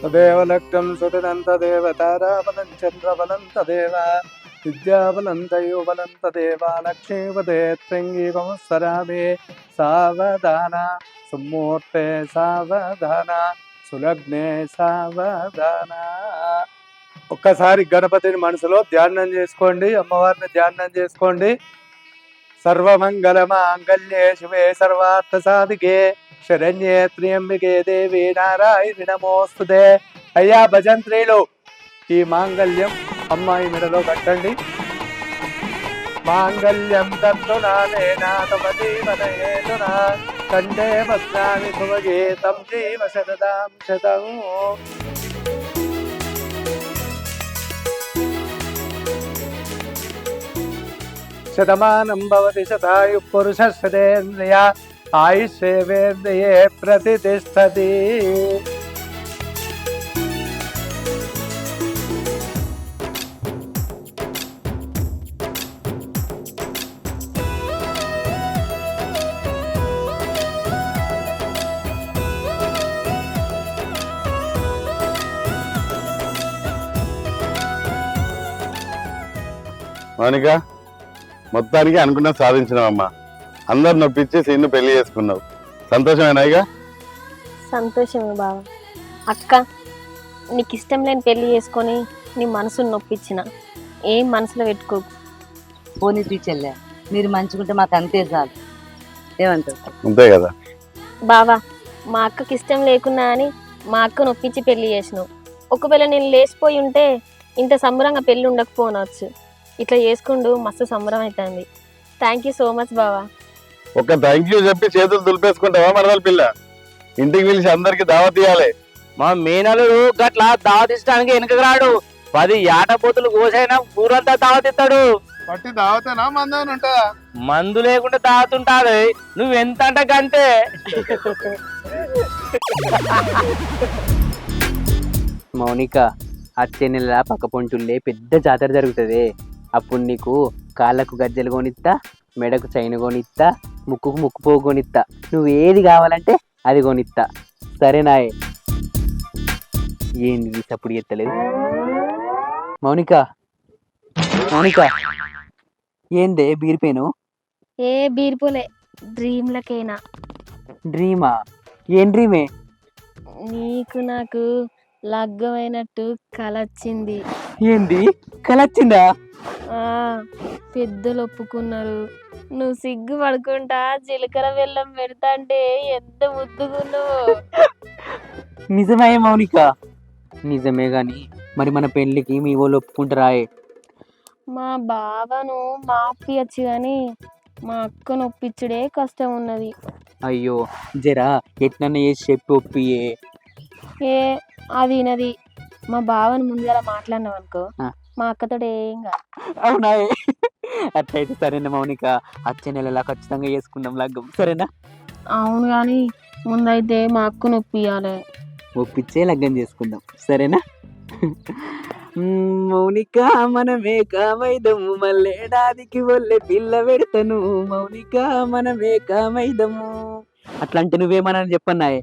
తదేవ లగ్నం సుదినం తదేవ తారాబలం చంద్రబలం తదేవ విద్యాబలం దయోబలం తదేవ లక్ష్మీపదే త్రింగీపమస్సరామి సావధాన సుమూర్తే సావధాన సులగ్నే సావధాన. ఒక్కసారి గణపతిని మనసులో ధ్యానం చేసుకోండి, అమ్మవారిని ధ్యానం చేసుకోండి. సర్వమంగళ మాంగళ్యే శివే సర్వార్థ సాధికే శరణ్యే త్ర్యంబికే దేవి నారాయణి నమోస్తుతే. అయ్యా భజంత్రీలు, ఈ మాంగళ్యం అమ్మాయి మెడలో కట్టండి. మాంగళ్యం తంతునానేనా తమ జీవనయేతునా కంఠే వస్త్రామి శుభగే తం జీవ శరదాం శతం. శతమానం భవతి శతాయు పురుషేంద్రియ ఆయుష్యేంద్రియే ప్రతిష్టతి. మౌనిక, మొత్తానికి అనుకున్నా సాధించినావమ్మా. అందరు నొప్పించి సీన్ను పెళ్లి చేసుకున్నావు. సంతోషమేనా? ఇక సంతోషమే బావ. అక్క, నీకు ఇష్టం లేని పెళ్లి చేసుకొని నీ మనసును నొప్పించిన, ఏం మనసులో పెట్టుకోకు. పోనీ చెల్లె, మీరు మంచుకుంటే మాకు అంతే చాలు. ఏమంటారు? అంతే కదా బావా, మా అక్కకి ఇష్టం లేకున్నా అని మా అక్క నొప్పించి పెళ్లి చేసినావు. ఒకవేళ నేను లేచిపోయి ఉంటే ఇంత సంబరంగా పెళ్లి ఉండకపోనవచ్చు. ఇట్లా చేసుకుంటూ మస్తు సంబరం అవుతుంది. థ్యాంక్ యూ సో మచ్ బావా. ఒక థ్యాంక్ యూ చెప్పి చేతులు దులిపేసుకుంటావా మరదల పిల్ల? ఇంటికి పిలిచి అందరికి దావత్ ఇవ్వాలి. మా మేనలుడు గట్ల దావతిస్తానికి వెనుకకు రాడు. 10 యాటపోతులు కోసైనా ఊరంతా దావతిస్తాడు. పట్టి దావతేనా మందేమైనా ఉంటుందా? మందు లేకుండా దావతుంటాది. నువ్వెంత అంటే కంటే. మౌనిక, అచ్చే నెల పక్క పొంటుల్లే పెద్ద జాతర జరుగుతుంది. అప్పుడు నీకు కాళ్ళకు గజ్జలు కొనిస్తా, మెడకు చైన్ కొనిస్తా, ముక్కుకు ముక్కు పోగు కొనిస్తా. నువ్వు ఏది కావాలంటే అది కొనిస్తా. సరేనాయే? ఏంది సప్పుడు ఎత్తలేదు? మౌనిక, మౌనిక, ఏందే బీరిపోయాను? ఏ బీర్పోలే, డ్రీమ్లకైనా. డ్రీమా? ఏం డ్రీమే? నీకు నాకు లగ్గమైనట్టు కల వచ్చింది. ఏంది కలొచ్చిందా? పెద్దలు ఒప్పుకున్నారు. నువ్వు సిగ్గు పడుకుంటా జీలకర్ర బెల్లం పెడతా అంటే ఎంత ముద్దుగున్నావు. నిజమే మౌనిక? నిజమే గాని మరి మన పెళ్లికి మీ వాళ్ళు ఒప్పుకుంటారాయే? మా బావను మాపియచ్చు కానీ మా అక్కను ఒప్పించుడే కష్టం ఉన్నది. అయ్యో, జరా ఎట్లన్నా చేసి చెప్పి ఒప్పియే. ఏ అది వినది. మా బావను ముందుగా మాట్లాడినావు అనుకో, మా అక్కతో ఏం కాదు. అవునా? అట్లయితే సరేనా మౌనిక, వచ్చే నెలలా ఖచ్చితంగా చేసుకుందాం లగ్గం. సరేనా? అవును కానీ ముందైతే మా అక్కను ఒప్పియాలి. ఒప్పించే లగ్గం చేసుకుందాం. సరేనా? మౌనిక, మనమే కామైదము, మళ్ళేడాదికి ఒళ్ళే పిల్ల పెడతాను. మౌనిక, మనమే కామైదము. అట్లా అంటే నువ్వేమన్నా చెప్పన్నాయే?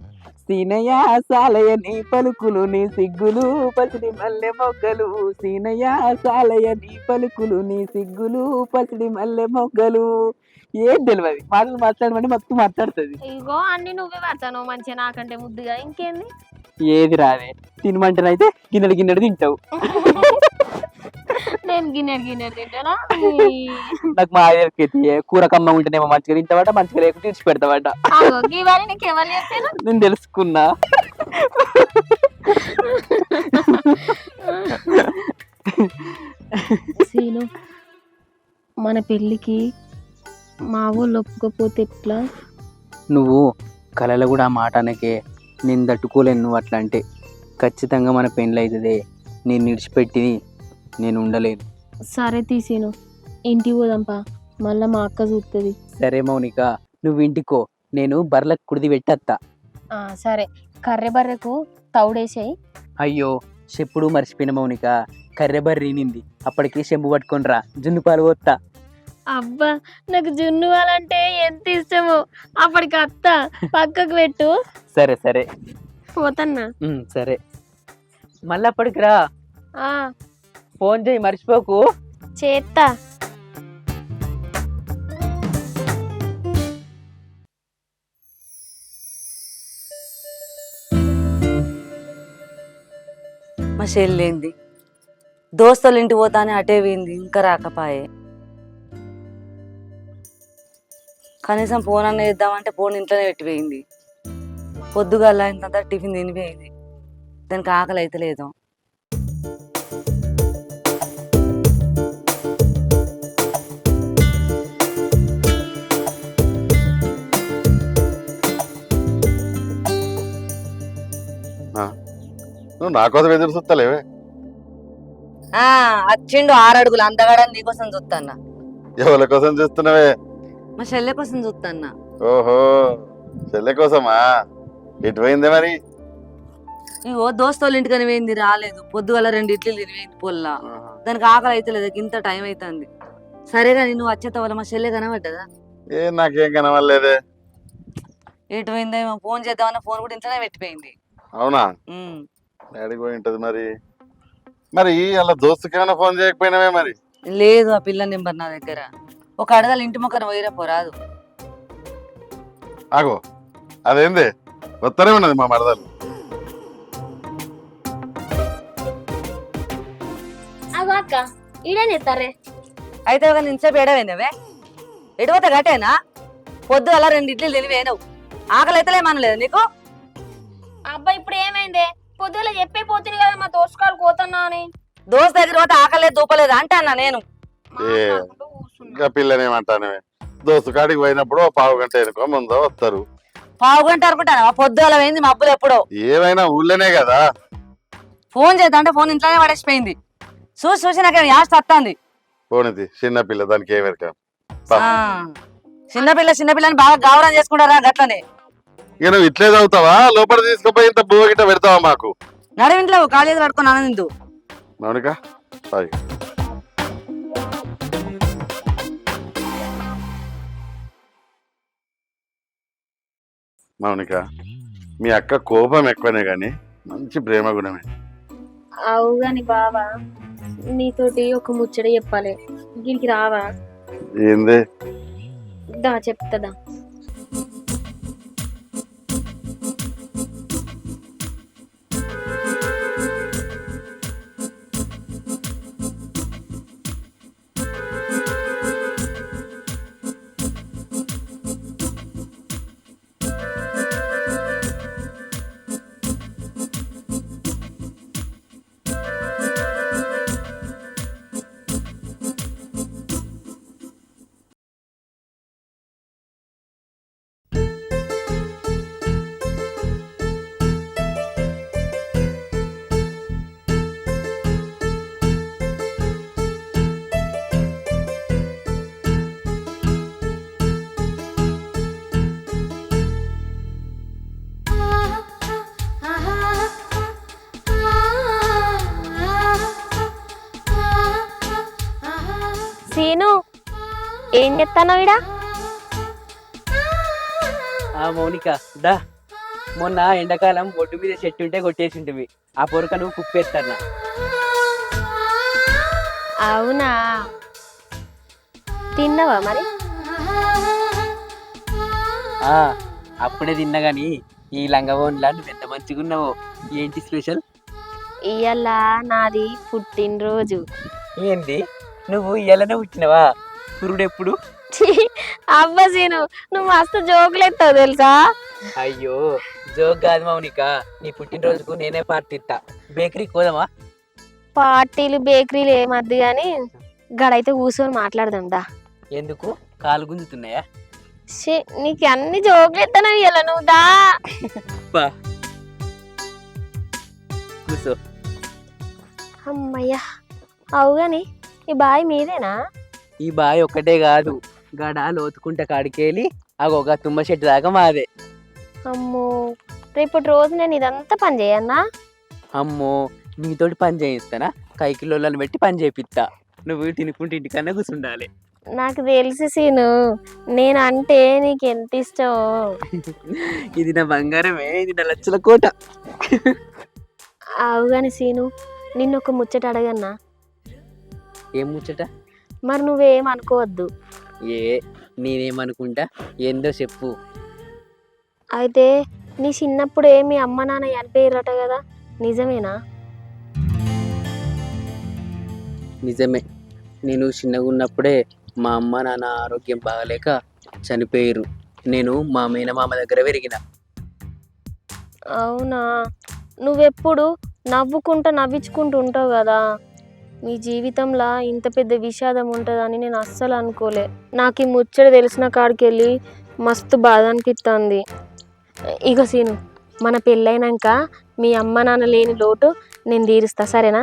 సీనయ్య సాలయ నీ పలుకులు, నీ సిగ్గులు పసిడి మల్లె మొగ్గలు. సీనయ్య సాలయ నీ పలుకులు, నీ సిగ్గులు పసిడి మల్లె మొగ్గలు. ఏం తెలియదు, మాటలు మాట్లాడమని మొత్తం మాట్లాడుతుంది. ఇగో అన్ని నువ్వే పడతాను మంచిగా, నాకంటే ముద్దుగా. ఇంకేంది? ఏది రాదే, తినమంటేనైతే గిన్నెడు గిన్నెడు తింటావు. నేను గిన్నెడు తింటానా? నాకు మా ఆయనకి కూర కమ్మ ఉంటేనేమో మంచిగా తింటావట, మంచిగా లేకుంటే ఇచ్చి పెడతావట. నీకు ఎవరు చెప్పాను? నేను తెలుసుకున్నా. సీను, మన పెళ్ళికి మా వాళ్ళు ఒప్పుకోపోతే ఎట్లా? నువ్వు కళలో కూడా ఆ మాట అనకే. నేను తట్టుకోలేను నువ్వు అట్లా అంటే. ఖచ్చితంగా మన పెళ్ళి అవుతుంది. నేను విడిచిపెట్టి నేను ఉండలేను. సరే తీసిను, ఇంటికి పోదాంపా, మళ్ళా మా అక్క చూస్తుంది. సరే మౌనిక, నువ్వు ఇంటికో, నేను బర్రెలకు కుడిది పెట్టేస్తా. సరే, కర్రె బర్రెకు తౌడేసాయి. అయ్యో, చెప్పుడు మర్చిపోయిన మౌనిక. కర్రె బర్రె ఈనింది, అప్పటికి చెంబు పట్టుకొని రా, జున్ను పాలు పోస్తా. అబ్బా, నాకు జున్ను వాళ్ళంటే ఎంత ఇష్టమో. అప్పటికి అత్త పక్కకు పెట్టు. సరే సరే పోతన్నా. సరే. మళ్ళీ అప్పటికి రా. ఆ ఫోన్ చేయి మర్చిపోకు. చేత్తా. మా చెల్లేంది దోస్తులు ఇంటికి పోతానే అటే పోయింది, ఇంకా రాకపాయే. కనీసం ఫోన్ అన్న చేద్దామంటే ఫోన్ ఇంట్లోనే పెట్టిపోయింది. పొద్దుగాల ఇంత టిఫిన్ తినిపోయింది, దానికి ఆకలి అయితే లేదు. నువ్వు నా కోసం ఎదురు చూస్తలేవే? వచ్చిండు 6 అడుగులు అందగాడని నీకోసం చూస్తాన్నా. ఎవరి కోసం చూస్తున్నావే? మా చెల్లె కోసం చూస్తాన్నా. ఓహో, చెల్లె కోసమా? ఎటు పోయిందే మరి? ఇగో దోస్తుల ఇంటికని పోయింది, రాలేదు. పొద్దుగల 2 ఇడ్లీలు తినిపోయింది పొల్లా, దానికి ఆకలి అయితే లేదు. ఇంత టైం అవుతుంది. సరేగా నువ్వు వచ్చేత వల్ల మా చెల్లె కనబడ్డదా? నాకేం కనవలేదే. ఎటు పోయిందో ఏమో. ఫోన్ చేద్దామన్న ఫోన్ కూడా ఇంట్లోనే పెట్టిపోయింది. అవునా? డాడీ పోయి ఉంటది మరి. మరి అలా దోస్తుకి ఏమైనా ఫోన్ చేయకపోయినావే మరి? లేదు, ఆ పిల్ల నెంబర్ నా దగ్గర. ఒక అడగలు ఇంటి మొక్కన పోయిరా పోరాదు. ఆగో, అదేంది వస్తూనే ఉన్నది మా మరదలు. అక్క ఈడేం చేస్తారే? అయితే ఒక నిమిషం ఏడవైనవే. ఎటుపోతే గటేనా? పొద్దు అలా 2 ఇడ్లీలు తినివేనవు, ఆకలి అయితేలే మనలేదు నీకు. అబ్బా ఇప్పుడు ఏమైందే? పొద్దున చెప్పే పోతుంది కదా మా దోస్తుకాడు పోతున్నా అని. దోస్త్ దగ్గర పోతే ఆకలేదు దూపలేదు అంటే అన్నా నేను. ఇంకా పిల్లనేమంటానవే? దోస్తు కాడికి పోయినప్పుడు 1/2 గంట వెనుకో ముందో వస్తారు. 1/2 గంట అనుకుంటాను. పొద్దు అలా పోయింది మబ్బులు ఎప్పుడో. ఏమైనా ఊళ్ళోనే కదా. ఫోన్ చేద్దాం అంటే ఫోన్ ఇంట్లోనే పడేసిపోయింది. చూసి నాకేం యాస్ట్ వస్తుంది. ఫోన్ ఇది చిన్నపిల్ల, దానికి ఏమెరక. చిన్నపిల్లని బాగా గౌరవం చేసుకుంటారా గట్లనే. ఇక నువ్వు ఇట్లే చదువుతావా? లోపల తీసుకుపోయి ఇంత బువ్వ గిట్ట పెడతావా మాకు? నడివింట్లో కాలేజీ పడుకొని ఆనందిందు. మౌనిక సారీ. మౌనిక, మీ అక్క కోపం ఎక్కువనే గాని మంచి ప్రేమ గుణమే. అవు గాని బావా, నీతోటి ఒక ముచ్చట చెప్పాలి. దీనికి రావా? ఏంది? దా చెప్తదా. సీను ఏం చెప్తాను ఇడా? మౌనిక దా, మొన్న ఎండాకాలం ఒడ్డు మీద చెట్టు ఉంటే కొట్టేసింటివి. ఆ పొరక నువ్వు కుప్పేస్తానా? అవునా? తిన్నావా మరి? అప్పుడే తిన్నా గాని ఈ లంగవోన్లా నువ్వు ఎంత మంచిగున్నావో. ఏంటి స్పెషల్? ఇయ్యాల నాది పుట్టినరోజు. ఏంది, నువ్వు ఇయ్యాలనే పుట్టినవా? పురుడెప్పుడు? అబ్బా సీను, నువ్వు మస్తు జోకులు ఎత్తావు తెలుసా? అయ్యో జోక్ కాదు మౌనిక, నీ పుట్టినరోజుకు నేనే పార్టీ ఇస్తా. బేకరీకి పోదామా? పార్టీలు బేకరీలు ఏమద్దు గాని గడైతే కూర్చొని మాట్లాడదాం దా. ఎందుకు, కాలు గుంజుతున్నాయా? నీకు అన్ని జోకులు ఎత్తాను ఇయ్యాల, నువ్వు దా. కూర్చో. అమ్మయ్యా, అవు గాని ఈ బాయ్ మీదేనా? ఈ బాయ్ ఒక్కటే కాదు, గడ లోతుకుంటే కాడికెళ్ళి అగొక తుమ్మ చెట్టు దాకా మాదే. అమ్మో, రేపటి రోజు నేను ఇదంతా పని చేయన్నా? అమ్మో, నీతోటి పని చేయిస్తానా? కైకిలోళ్ళని పెట్టి పని చేపిస్తా. నువ్వు తినుకుంటే ఇంటికన్నా కూర్చుండాలి. నాకు తెలిసి సీను, నేను అంటే నీకు ఎంత ఇష్టం. ఇది నా బంగారమే, ఇది నా లక్షల కోట. అవుగాని సీను నిన్నొక ముచ్చట అడగన్నా. ఏం ముచ్చట? మరి నువ్వేం అనుకోవద్దు. ఏ నేనేమనుకుంటా, ఏందో చెప్పు. అయితే నీ చిన్నప్పుడే మీ అమ్మ నాన్న చనిపోయారట కదా, నిజమేనా? నిజమే, నేను చిన్నగా ఉన్నప్పుడే మా అమ్మ నాన్న ఆరోగ్యం బాగలేక చనిపోయారు. నేను మా మేనమామ దగ్గర పెరిగిన. అవునా? నువ్వెప్పుడు నవ్వుకుంటా నవ్వించుకుంటూ ఉంటావు కదా. నీ జీవితంలో ఇంత పెద్ద విషాదం ఉంటుందని నేను అస్సలు అనుకోలే. నాకు ఈ ముచ్చట తెలిసిన కాడికి వెళ్ళి మస్తు బాధ అనిపిస్తుంది. ఇక సీను, మన పెళ్ళైనాక మీ అమ్మ నాన్న లేని లోటు నేను తీరుస్తా, సరేనా?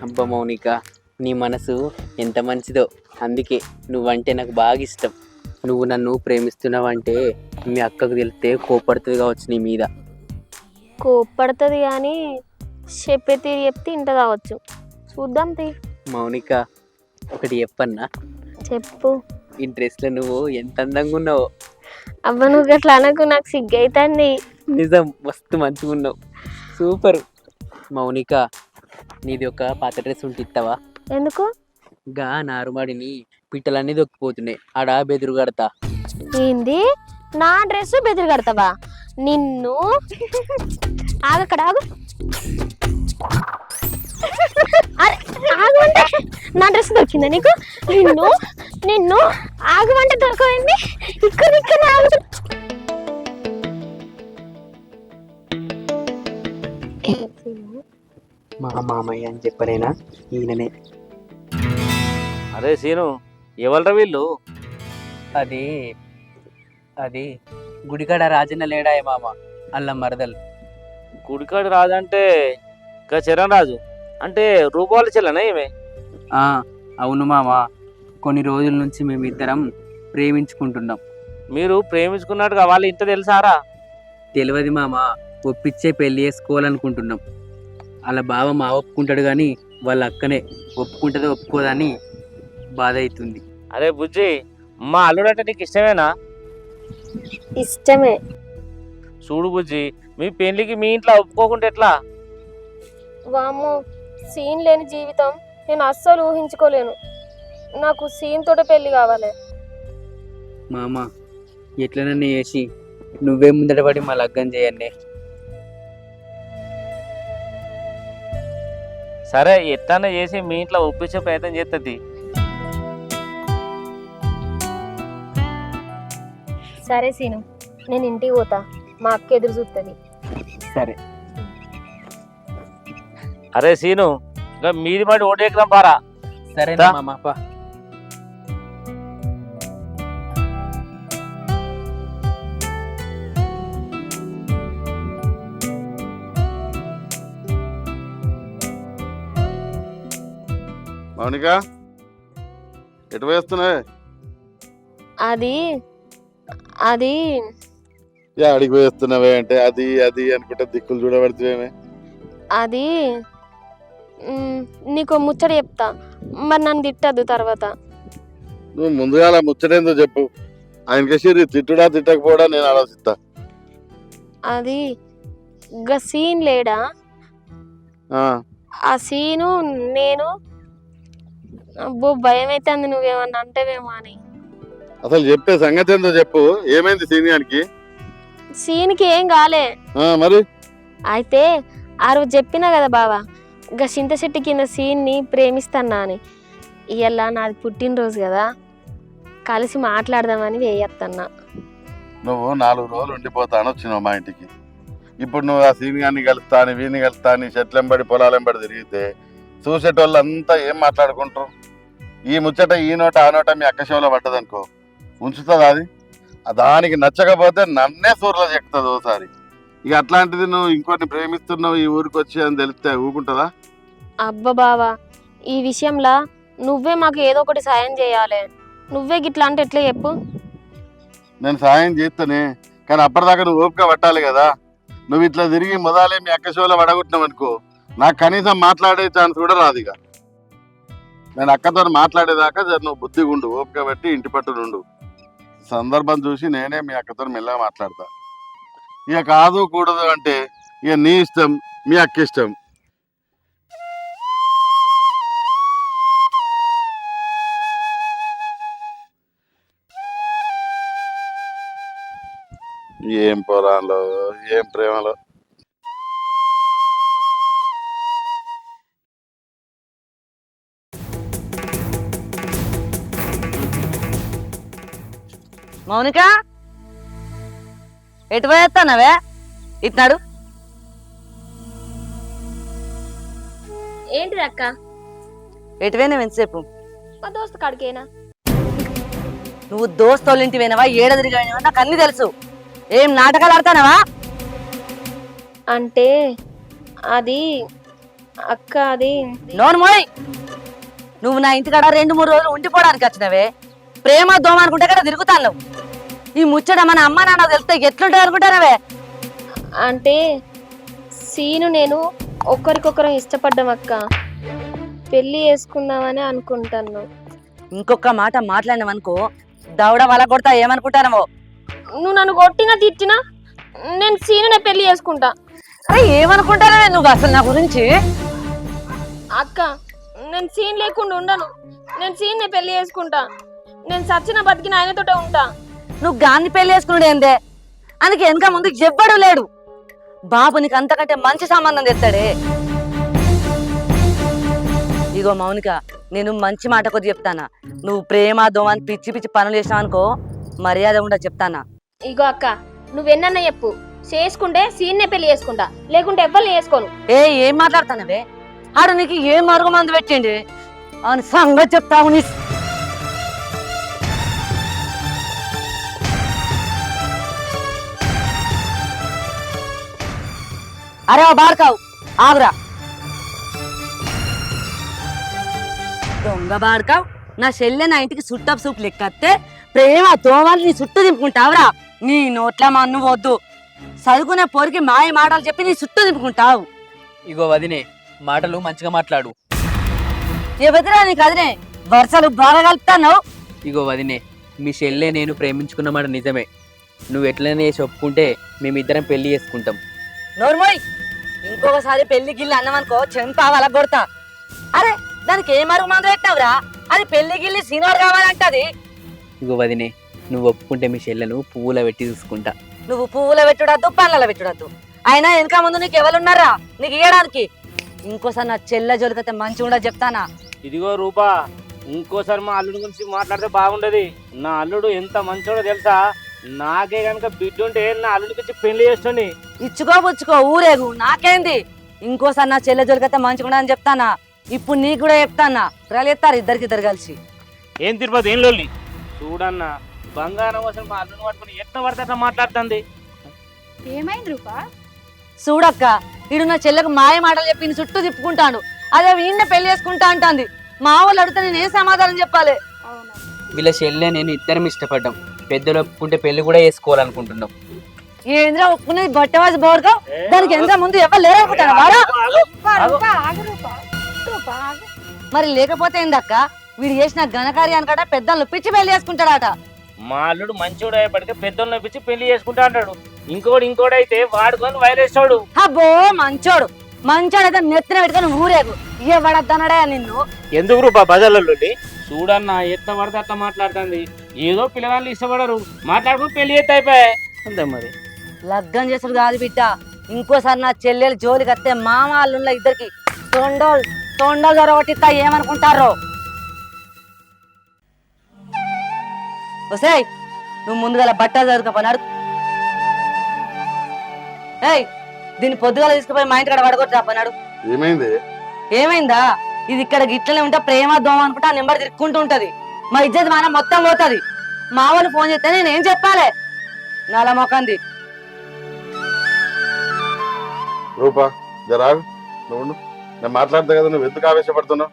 అబ్బా మౌనిక, నీ మనసు ఎంత మంచిదో. అందుకే నువ్వంటే నాకు బాగా ఇష్టం. నువ్వు నన్ను ప్రేమిస్తున్నావంటే మీ అక్కకు తెలిస్తే కోపడుతుంది కావచ్చు నీ మీద. కోప్పడుతుంది కానీ చెప్పే తీరు చెప్తే ఇంట కావచ్చు. చూద్దాం తీ. మౌనిక, ఒకటి చెప్పన్నా? చెప్పు. ఈ డ్రెస్లో నువ్వు ఎంత అందంగా ఉన్నావో. అవ్వ నువ్వు గట్లా అనకు, నాకు సిగ్గైతుంది. నిజం, మస్తు మంచిగా ఉన్నావు. సూపర్. మౌనిక, నీది ఒక పాత డ్రెస్ ఉంటే ఇస్తావా? ఎందుకు? గా నారుమాడిని పిట్టలన్నీ దొక్కిపోతున్నాయి, ఆడ బెదురు కడతా. ఏంది? నా డ్రెస్ బెదిరి కడతావా? నిన్ను ఆగక్కడ ఆగు. ఆగమంటే నా డ్రెస్ దొరికిందా నీకు? నిన్ను నిన్ను ఆగమంటే దొరకవండి. ఇక్కడ ఇక్కడ ఆగు. మా మామయ్య అని చెప్పలేనా? ఈయననే. అరే సీను, ఎవరు వీళ్ళు? అది అది గుడికాడ రాజన్న లేడాయ మామ, అల్ల మరదలు. గుడికాడు రాజు అంటే ఇంకా చరణ్ రాజు అంటే రూపాల చెల్లనా ఏమే? అవును మామ, కొన్ని రోజుల నుంచి మేమిద్దరం ప్రేమించుకుంటున్నాం. మీరు ప్రేమించుకున్నట్టుగా వాళ్ళు ఇంత తెలుసారా? తెలియదు మామ, ఒప్పించే పెళ్లి చేసుకోవాలనుకుంటున్నాం. అలా బావ మా ఒప్పుకుంటాడు కానీ వాళ్ళ అక్కనే ఒప్పుకుంటుందో ఒప్పుకోదని బాధ అవుతుంది. అరే బుజ్జి, మా అల్లుడంటే నీకు ఇష్టమేనా? ఇష్టమే. చూడు బుజ్జి, మీ పెళ్లికి మీ ఇంట్లో ఒప్పుకోకుంటే ఎట్లా? వామ్మో, సీన్ లేని జీవితం నేను అస్సలు ఊహించుకోలేను. నాకు సీన్ తోట పెళ్లి కావాలి. మామ, ఎట్లనన్నా చేసి నువ్వే ముందట పడి మా లగ్గం చేయండి. సరే, ఎట్లన్నా చేసి మీ ఇంట్లో ఒప్పించే ప్రయత్నం చేస్తుంది. సరే సీను, నేను ఇంటికి పోతా, మా అక్క ఎదురు చూస్తుంది. సరే. అరే సీను, ఇంకా మీది మాట ఓటు ఎక్కడం పారా. సరే దా. మామ, పా. మౌనిక, ఎటు వేస్తున్నావే? అది అది అడిగి వేస్తున్నావే అంటే అది అది అనుకుంటే దిక్కులు చూడబడుతున్నావే. అది నీకు ముచ్చట చెప్తా, మరి నన్ను తిట్టద్దు తర్వాత. నువ్వు ముందుగా అలా ముచ్చటేందో చెప్పు. ఆయనకేసి తిట్టుడా తిట్టకపోవడా నేను ఆలోచిస్తా. అది గా సీన్ లేడా, ఆ, ఆ సీను నేను. అబ్బో భయం అవుతుంది, నువ్వేమన్నా అంటవేమో అని. అసలు చెప్పే సంగతి ఏందో చెప్పు. ఏమైంది సీనియానికి? సీన్కి ఏం కాలే. మరి అయితే ఆ రోజు చెప్పినా కదా బావా, గా చింత చెట్టు కింద సీన్ని ప్రేమిస్తానా అని. ఇవాళ నాది పుట్టినరోజు కదా, కలిసి మాట్లాడదామని వేయత్తన్నా. నువ్వు 4 రోజులు ఉండిపోతాను వచ్చినావు మా ఇంటికి. ఇప్పుడు నువ్వు ఆ సీనియాన్ని కలుస్తాను వీని కలుస్తాను చెట్లెంబడి పొలాలెంబడి తిరిగితే చూసేటోళ్ళు అంతా ఏం మాట్లాడుకుంటారు? ఈ ముచ్చట ఈ నోట ఆ నోట మీ అక్క షోలో పడ్డదనుకో, ఉంచుతుంది అది. దానికి నచ్చకపోతే నన్నే సూర్లో చెక్కుతుంది ఓసారి. ఇక అట్లాంటిది నువ్వు ఇంకొన్ని ప్రేమిస్తున్నావు ఈ ఊరికి వచ్చి అని తెలిస్తే ఊకుంటుందా? అబ్బా బావా, ఈ విషయంలో నువ్వే మాకు ఏదో ఒకటి సాయం చేయాలి. నువ్వే గిట్లా అంటే ఎట్లా చెప్పు? నేను సాయం చేస్తానే, కానీ అప్పటిదాకా నువ్వు ఓపిక పట్టాలి కదా. నువ్వు ఇట్లా తిరిగి మొదలే మీ అక్క షోలో పడగొట్టినావు అనుకో, నాకు కనీసం మాట్లాడే ఛాన్స్ కూడా రాదు. ఇక నేను అక్కతో మాట్లాడేదాకా నువ్వు బుద్ధిగా ఉండు, ఓపిక పెట్టి ఇంటి పట్టు నుండు. సందర్భం చూసి నేనే మీ అక్కతో మెల్లగా మాట్లాడతా. ఇక కాదు కూడదు అంటే ఇక నీ ఇష్టం, మీ అక్క ఇష్టం. ఏం పొలాల్లో ఏం ప్రేమలో. మౌనిక ఎటు పోయేస్తానవే ఇట్నాడు ఏంటిది అక్క? ఎటు పోయినావు ఎంతసేపు? మా దోస్తు కాడికేనా? నువ్వు దోస్తోళ్ళ ఇంటి పోయినావా ఏడ తిరిగినావా నాకు అన్ని తెలుసు. ఏం నాటకాలు ఆడతానవా? అంటే అది అక్క అది నోర్మోయ్, నువ్వు నా ఇంటికాడ 2-3 రోజులు ఉండిపోవడానికి వచ్చినవే. ప్రేమ దోమ అనుకుంటే కదా తిరుగుతాను. ఈ ముచ్చట మన అమ్మ నాన్న తెలిస్తే ఎట్లుంటాయి అనుకుంటానవే? అంటే సీను నేను ఒకరికొకరం ఇష్టపడ్డాం అక్క. పెళ్లి చేసుకుందామని అనుకుంటాను. ఇంకొక మాట మాట్లాడినావనుకో దవడ వల కొడతా. ఏమనుకుంటానవో? నువ్వు నన్ను కొట్టినా తిట్టినా నేను సీనునే పెళ్లి చేసుకుంటా. అరే ఏమనుకుంటానవే నువ్వు అసలు నా గురించి? అక్క నేను సీన్ లేకుండా ఉండను. నేను సీన్నే పెళ్లి చేసుకుంటా. నేను సచ్చిన బతికిన ఆయనతోటే ఉంటా. నువ్వు గాన్ని పెళ్లి చేసుకున్నాడు ఏందే? అందుకే వెనక ముందు ఎవ్వడు లేడు. బాబు నీకు అంతకంటే మంచి సంబంధం తెస్తాడే. ఇగో మౌనిక, నేను మంచి మాట కొద్ది చెప్తానా. నువ్వు ప్రేమ దోమని పిచ్చి పిచ్చి పనులు చేసినావు అనుకో మర్యాద ఉండదు చెప్తానా. ఇగో అక్క నువ్వెన్నన్నా చెప్పు, చేసుకుంటే సీన్నే పెళ్లి చేసుకుంటా, లేకుంటే ఎవ్వరిని చేసుకోను. ఏం మాట్లాడుతానవే? ఆడు నీకు ఏం మరుగు మందు పెట్టిండి అని సంగతి చెప్తావు. నీ అరే బాడకావు ఆగురా. దొంగ బాడకావు, నా చెల్లె నా ఇంటికి సుట్టపు సూపు లెక్కత్తే ప్రేమ దోమలు నీ చుట్టూ దింపుకుంటావురా. నీ నోట్ల మన్ను వద్దు. చదువుకునే పోరికి మాయ మాటలు చెప్పి నీ చుట్టూ దింపుకుంటావు. ఇగో వదినే, మాటలు మంచిగా మాట్లాడు. ఎవరిరా నీకు అదినే వరుసలు బాగా కలుపుతావు. ఇగో వదినే, మీ చెల్లె నేను ప్రేమించుకున్న మాట నిజమే. నువ్వు ఎట్లనే చేసి ఒప్పుకుంటే మేమిద్దరం పెళ్లి చేసుకుంటాం. నోర్మోయ్, ఇంకొకసారి పెళ్లి గిల్లి అన్నమనుకో చెంప వాళ్ళ కొడతా. అరే దానికి ఏ మరుగు మందు పెట్టినావురా? అది పెళ్లి గిల్లి సీనియర్ కావాలంటది. ఇగో వదినే, నువ్వు ఒప్పుకుంటే మీ చెల్లెను పువ్వుల పెట్టి చూసుకుంటా. నువ్వు పువ్వుల పెట్టుడద్దు, పళ్ళ పెట్టుడద్దు. అయినా వెనక ముందు నీకు ఎవరున్నారా నీకు ఇయ్యడానికి? ఇంకోసారి నా చెల్లె జోలికైతే మంచిగా ఉండదు చెప్తానా. ఇదిగో రూపా, ఇంకోసారి మా అల్లుడి గురించి మాట్లాడితే బాగుండదు. నా అల్లుడు ఎంత మంచోడో తెలుసా? నాకే గనక బిడ్డ ఉంటే నా అల్లుడికి ఇచ్చి పెళ్లి చేస్తుంది. ఇచ్చుకో పుచ్చుకో ఊరేగు నాకేంది. ఇంకోసారి నా చెల్లె జోలికైతే మంచిగా ఉండదని చెప్తానా. ఇప్పుడు నీకు కూడా చెప్తానా, ఎత్తారు ఇద్దరు కలిసి. ఏం తిరుపతి ఏం లొల్లి? చూడన్నా, బంగారం అసలు మా అల్లుడిని పట్టుకుని ఎట్లా పడితే అట్లా మాట్లాడుతుంది. ఏమైంది రూపా? చూడక్క, వీడు నా చెల్లెకు మాయ మాటలు చెప్పి చుట్టూ తిప్పుకుంటాడు. అదే వీడినే పెళ్లి చేసుకుంటా అంటాంది. మా వాళ్ళు అడిగితే నేను ఏం సమాధానం చెప్పాలి? అవునా, వీళ్ళ చెల్లె నేను ఇద్దరం ఇష్టపడ్డాం. పెద్దలు ఒప్పుకుంటే పెళ్లి కూడా చేసుకోవాలనుకుంటున్నాం. ఏంద్రా ఒప్పుకునేది బట్టవాసి బోర్గా? దానికి ఎంత ముందు ఎవరు లేరనుకుంటాను వారా? రూపా ఆగు రూపా, రూపా ఆగు. మరి లేకపోతే ఏందక్క, వీడు చేసిన ఘనకార్యానికట పెద్దలు పిచ్చి పెళ్లి చేసుకుంటాడట. మా అల్లుడు మంచోడు అయ్యేపటికి పెద్దోళ్ళని నప్పించి పెళ్లి చేసుకుంటా అంటాడు. ఇంకోడైతే వాడుకొని వైరేస్తాడు. అబ్బో మంచోడు అయితే నెత్తిన పెట్టుకొని ఊరేగు. ఇవ్వడద్దనడా నిన్ను? ఎందుకు రూపా బజార్లలో చూడన్నా ఎట్లా పడితే అట్లా మాట్లాడుతుంది. ఏదో పిల్లగాళ్ళు ఇష్టపడరు, మాట్లాడుకుని పెళ్లి చేస్తే అయిపోయాయి అంతే. మరి లగ్గం చేసుడు కాదు బిడ్డ. ఇంకోసారి నా చెల్లెలు జోలికి వస్తే మామ వాళ్ళు ఇద్దరికి తొండలు జరగొట్టిస్తా. ఏమనుకుంటారో? వసేయ్, నువ్వు ముందుగా బట్టలు చదువుకపోనాడు. ఏయ్, దీన్ని పొద్దుగాల తీసుకుపోయి మా ఇంటి కాడ పడగొట్టి పోనాడు. ఏమైంది? ఏమైందా? ఇది ఇక్కడ గిట్లనే ఉంటా ప్రేమ దోమ అనుకుంటా ఆ నెంబర్ తిరుక్కుంటూ ఉంటది. మా ఇజ్జత్ మాన మొత్తం పోతుంది. మా వాళ్ళు ఫోన్ చేస్తే నేనేం చెప్పాలి? నాలా మొక్కంది. రూపా జరాగు, నువ్వు నేను మాట్లాడతా కదా, నువ్వు ఎందుకు ఆవేశపడుతున్నావు?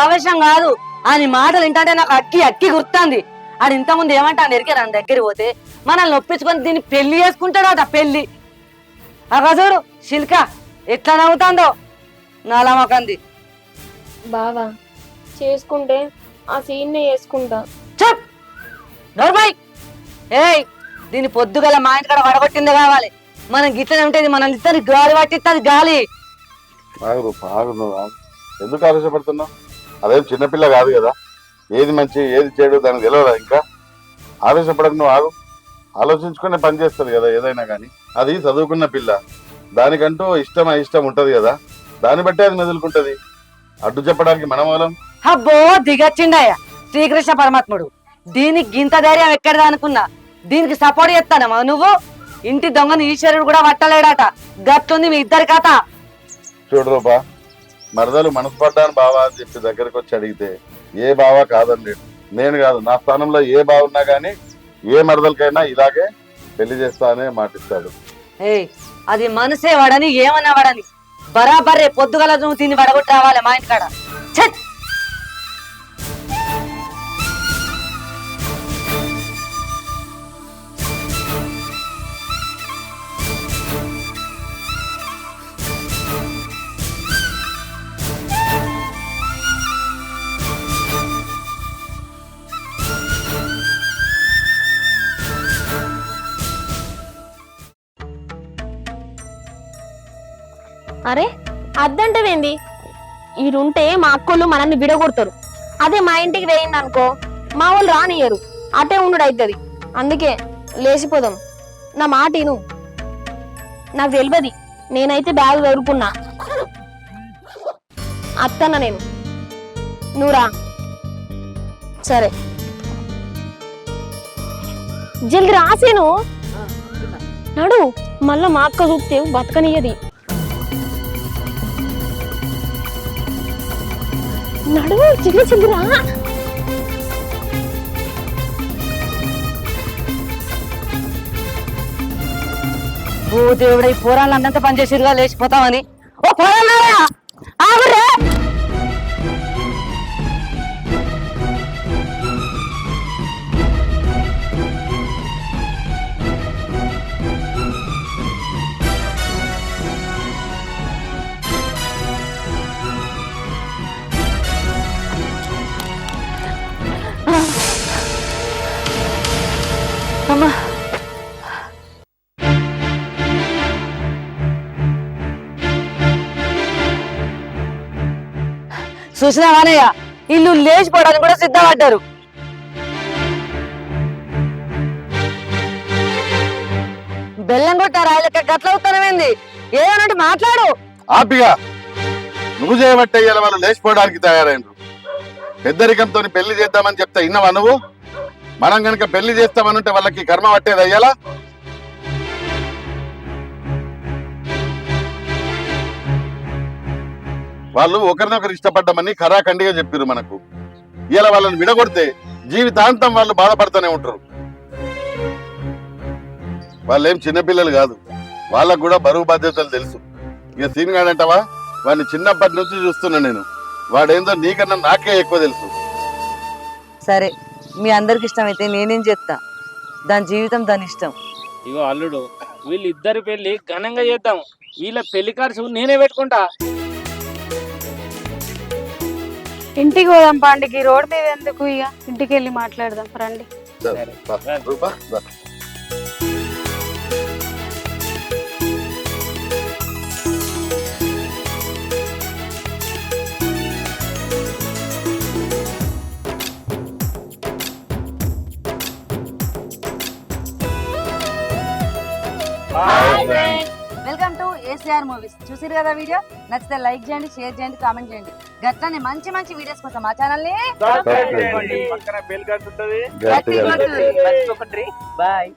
ఆవేశం కాదు, అని మాటలు వింటే నాకు అక్కి గుర్తుంది. ఆడు ఇంత ముందు ఏమంటాను ఎరికే నా దగ్గర పోతే మనల్ని ఒప్పించుకొని దీన్ని పెళ్లి చేసుకుంటాడట. పెళ్లి చూడు శిల్క ఎట్లా నవ్వుతాందో. నాలా మొక్కంది. బావా చేసుకుంటే ఆ సీన్నే చేసుకుంటా. చెప్ నోర్మై. ఏయ్, దీన్ని పొద్దుగల మా ఇంటి కాడ వడగొట్టిందే కావాలి. మనం గిట్లనే ఉంటుంది. మన ఇద్దరు గాలి పట్టిస్తుంది గాలి. ఆగు రూపా, ఆగు, నువ్వు ఆగు. ఎందుకు ఆవేశపడుతున్నావు? అదేం చిన్నపిల్ల కాదు కదా. ఏది మంచి ఏది చెడు దానికి తెలియదా? ఇంకా ఆవేశపడకు, నువ్వు ఆగు. ఆలోచించుకునే పని చేస్తుంది కదా ఏదైనా కానీ. అది చదువుకున్న పిల్ల, దానికంటూ ఇష్టం అయిష్టం ఉంటది కదా, దాన్ని బట్టి అది మెదులుకుంటది. అడ్డు చెప్పడానికి మన మూలం. అబ్బో దిగచ్చిండయ్య శ్రీకృష్ణ పరమాత్ముడు. దీనికి గింత ధైర్యం ఎక్కడదా అనుకున్నా. దీనికి సపోర్ట్ చేస్తానమ్మా నువ్వు. ఇంటి దొంగను ఈశ్వరుడు కూడా పట్టలేడట. గట్టుంది మీ ఇద్దరి కథ. చూడు రూపా, మరదలు మనసు పడ్డాను బావా అని చెప్పి దగ్గరకు వచ్చి అడిగితే ఏ బావా కాదని లేడు. నేను కాదు, నా స్థానంలో ఏ బావున్నా గానీ ఏ మరదలకైనా ఇలాగే పెళ్లి చేస్తా అనే మాటిస్తాడు. ఏయ్ అది మనసే వాడని ఏమన్నా వాడని బరాబర్ రేపు పొద్దుగల నువ్వు తిని వడగొట్టి రావాలి మా ఇంటికాడ. ఛట్! అరే అద్దంటవేంది? ఈడుంటే మా అక్కోళ్ళు మనల్ని విడగొడతారు. అదే మా ఇంటికి వేయింది అనుకో, మా వాళ్ళు రానియరు, అటే ఉండు అవుతుంది. అందుకే లేచిపోదాం. నా మాట ఇను. నాకు తెలియదు, నేనైతే బ్యాగ్ దొరుకున్నా. అత్తన్న నేను, నువ్వురా. సరే జల్ది రాసేను. నడు, మళ్ళా మా అక్క చూస్తే బతకనియది. నడువు, చిల్లి చిల్లిరా. ఓ దేవుడా, ఈ పోరాళ్ళు అన్నంత పనిచేసిరుగా లేచిపోతామని. ఓ పోరాళ్ళారా ఆగురే. అమ్మా చూసినావానయ్య, ఇల్లు లేచిపోవడానికి కూడా సిద్ధపడ్డారు. బెల్లం కొట్టారా లెక్క గట్ల అవుతానమేంది? ఏదన్నట్టు మాట్లాడు. ఆపిగా నువ్వు చేయబట్టే ఇవాళ వాళ్ళు లేచిపోవడానికి తయారైనరు. పెద్దరికంతో పెళ్లి చేద్దామని చెప్తే ఇన్నవా నువ్వు? మనం గనక పెళ్లి చేస్తామనుంటే వాళ్ళకి కర్మ పట్టేది అయ్యాలా? వాళ్ళు ఒకరినొకరు ఇష్టపడ్డామని ఖరాఖండిగా చెప్పారు మనకు. ఇలా వాళ్ళని విడగొడితే జీవితాంతం వాళ్ళు బాధపడుతూనే ఉంటారు. వాళ్ళేం చిన్నపిల్లలు కాదు, వాళ్ళకు కూడా బరువు బాధ్యతలు తెలుసు. ఇక సీన్ గాడంటావా, వాడిని చిన్నప్పటి నుంచి చూస్తున్నా నేను. వాడేందో నీకన్నా నాకే ఎక్కువ తెలుసు. సరే, మీ అందరికి ఇష్టమైతే నేనేం చేస్తా. దాని జీవితం దాని ఇష్టం. ఇగో అల్లుడు, వీళ్ళిద్దరి పెళ్లి ఘనంగా చేద్దాం. వీళ్ళ పెళ్లి ఖర్చు నేనే పెట్టుకుంటా. ఇంటికి పోదాం పాండికి. రోడ్ మీద ఎందుకు, ఇక ఇంటికి వెళ్ళి మాట్లాడదాం రండి. రూపా, దా. Welcome to ACR movies. చూసిరు కదా వీడియో? నచ్చితే లైక్ చేయండి, షేర్ చేయండి, కామెంట్ చేయండి. గట్లనే మంచి మంచి వీడియోస్ కోసం మా ఛానల్ ని పక్కన బెల్ కట్టుంటది. గట్టిగా. బాయ్.